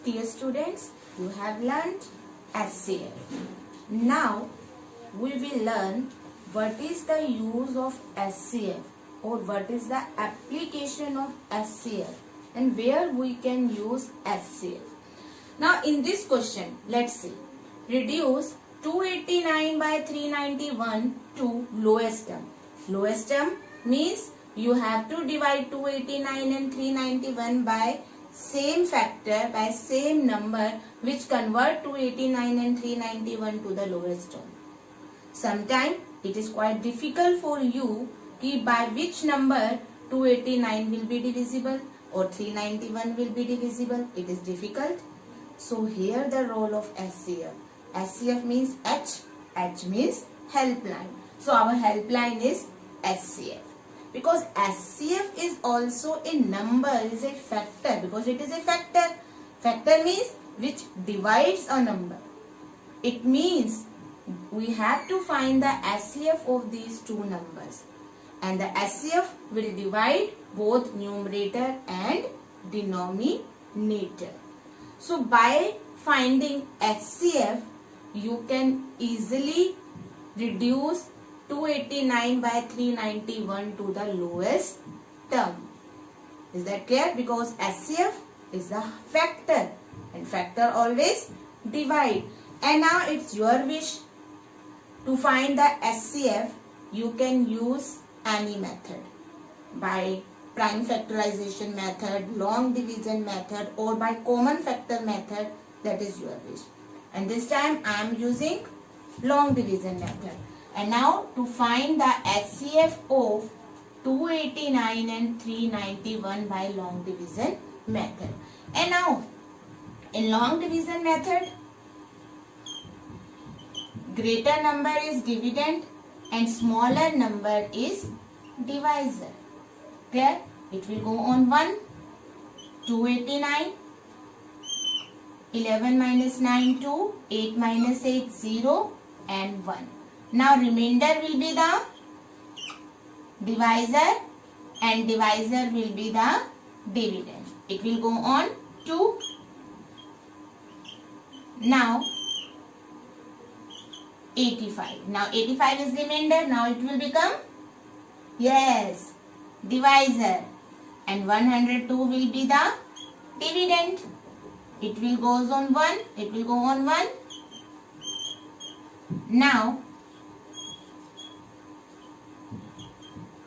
Dear students, you have learnt SCF. Now we will learn what is the use of SCF or what is the application of SCF and where we can use SCF. Now in this question, let's see. Reduce 289 by 391 to lowest term. Lowest term means you have to divide 289 and 391 by same factor, by same number which convert 289 and 391 to the lowest term. Sometimes it is quite difficult for you कि by which number 289 will be divisible or 391 will be divisible. It is difficult. So here the role of SCF. SCF means H. H means helpline. So our helpline is SCF. Because SCF is also a number, is a factor, because it is a factor. Factor means which divides a number. It means we have to find the SCF of these two numbers. And the SCF will divide both numerator and denominator. So by finding SCF, you can easily reduce 289 by 391 to the lowest term. Is that clear? Because SCF is the factor and factor always divide. And now it's your wish to find the SCF. You can use any method, by prime factorization method, long division method, or by common factor method. That is your wish. And this time I am using long division method. And now to find the SCF of 289 and 391 by long division method. And now in long division method, greater number is dividend and smaller number is divisor. Clear? It will go on 1, 289, 11 minus 9, 2, 8 minus 8, 0 and 1. Now remainder will be the divisor and divisor will be the dividend. It will go on 2. Now 85. Now 85 is remainder. Now it will become, yes, divisor. And 102 will be the dividend. It will goes on 1. It will go on 1. Now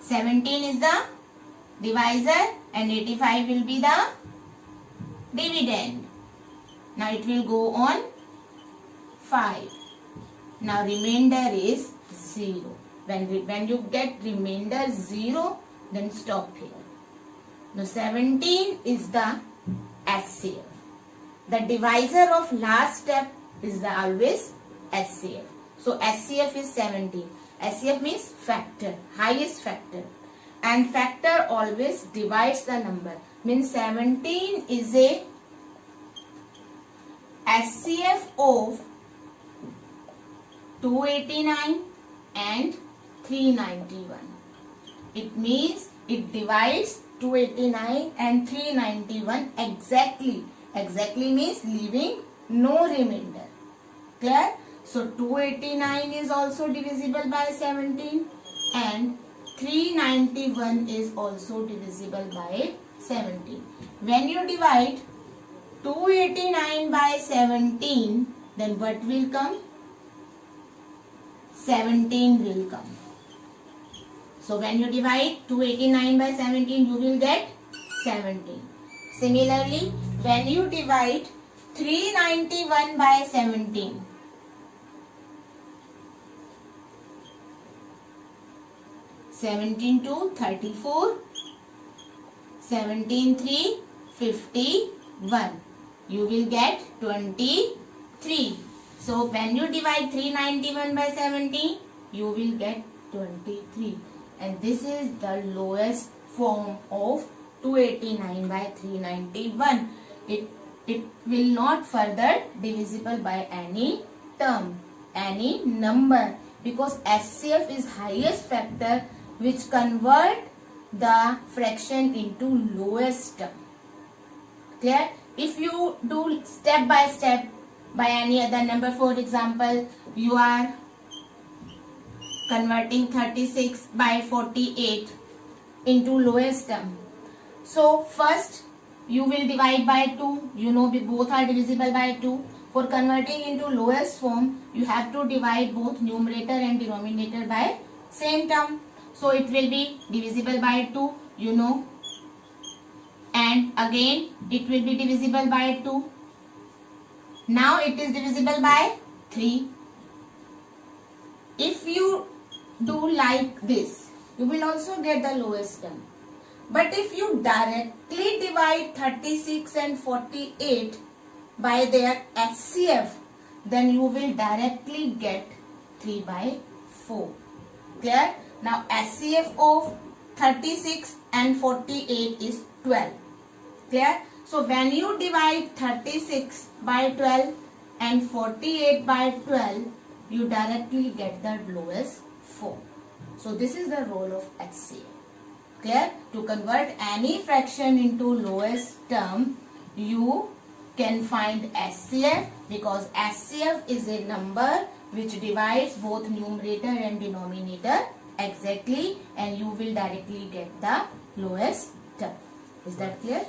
17 is the divisor and 85 will be the dividend. Now it will go on 5. Now remainder is 0. When you get remainder 0, then stop here. Now 17 is the SCF. The divisor of last step is the always SCF. So SCF is 17. SCF means factor, highest factor. And factor always divides the number. Means 17 is a SCF of 289 and 391. It means it divides 289 and 391 exactly. Exactly means leaving no remainder. Clear? So 289 is also divisible by 17 and 391 is also divisible by 17. When you divide 289 by 17, then what will come? 17 will come. So when you divide 289 by 17, you will get 17. Similarly, when you divide 391 by 17, 17 to 34, 17 3, 51. You will get 23. So when you divide 391 by 17, you will get 23. And this is the lowest form of 289 by 391. It will not further divisible by any term, any number, because SCF is highest factor which convert the fraction into lowest term. Clear? if you do step by step by any other number, for example, you are converting 36 by 48 into lowest term. So first you will divide by 2. You know both are divisible by 2. For converting into lowest form, you have to divide both numerator and denominator by same term. So it will be divisible by 2, you know, and again it will be divisible by 2. Now it is divisible by 3. If you do like this, you will also get the lowest term. But if you directly divide 36 and 48 by their HCF, then you will directly get 3 by 4. Clear? Now HCF of 36 and 48 is 12. Clear? So when you divide 36 by 12 and 48 by 12, you directly get the lowest form. So this is the role of HCF. Clear? To convert any fraction into lowest term, you can find HCF, because HCF is a number which divides both numerator and denominator exactly, and you will directly get the lowest term. Is that clear?